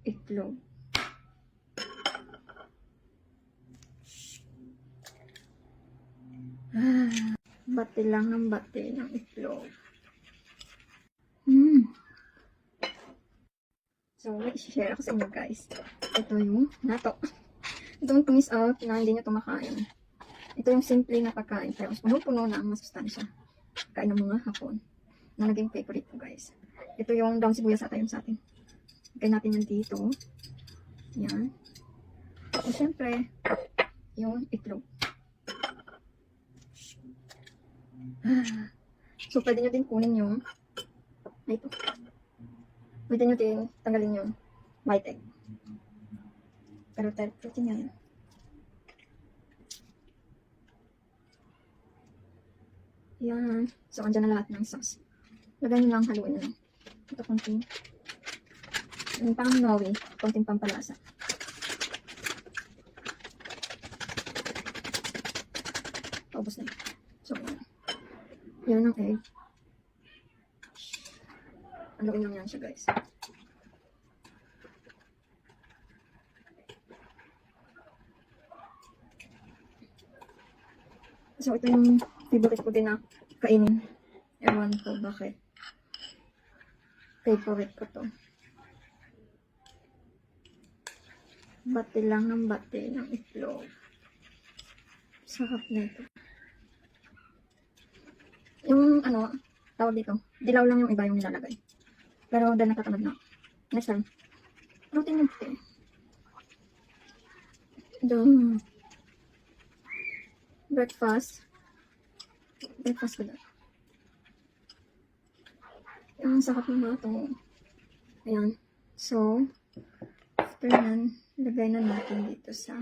itlog. Bati lang ng bati ng itlog. So, may i-share ako sa inyo guys. Ito yung nato. Don't miss out na hindi nyo ito makain. Ito yung simple na pagkain. Pero puno-puno na ang masustansya. Kain ng mga hapon. Na naging favorite ko guys. Ito yung daong sibuyas ata yung sa atin. Kain natin yan dito. Yan. At syempre, yung itlog. So, pwede nyo din kunin yung ito. Pwede nyo din tanggalin yung white egg. Pero protein yan. Yan. So, andyan na lahat ng sauce. Lagay nyo lang, haluin nyo lang. Ito konting. Yung pang Noe, konting pampalasa. Paubos na yun. So, yan ang egg. Haluin lang yan siya guys. So, ito yung favorite ko din na kainin. Ewan ko bakit. Favorite ko to. Bati lang ng bati ng itlog. Sarap na ito. Yung ano, tawag dito, dilaw lang yung iba yung nilalagay. Pero dahil natatamad na. Next time. Protein yung puti. Breakfast ko na. Ang sarap ng mga ito. Ayan. So, after yan, lagay na natin dito sa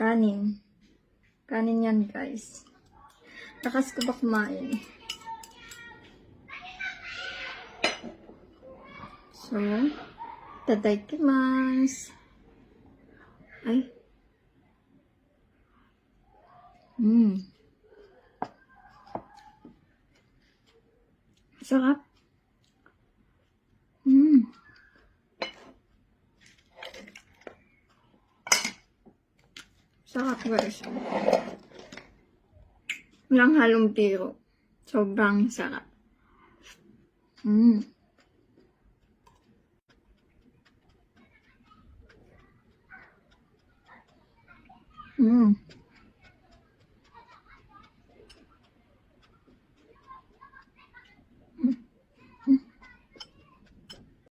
kanin. Kanin yan, guys. Takas ko ba kumain? So, tadaikimasu. Ay. Sarap. Sarap guys. Walang halong tiro. Sobrang sarap.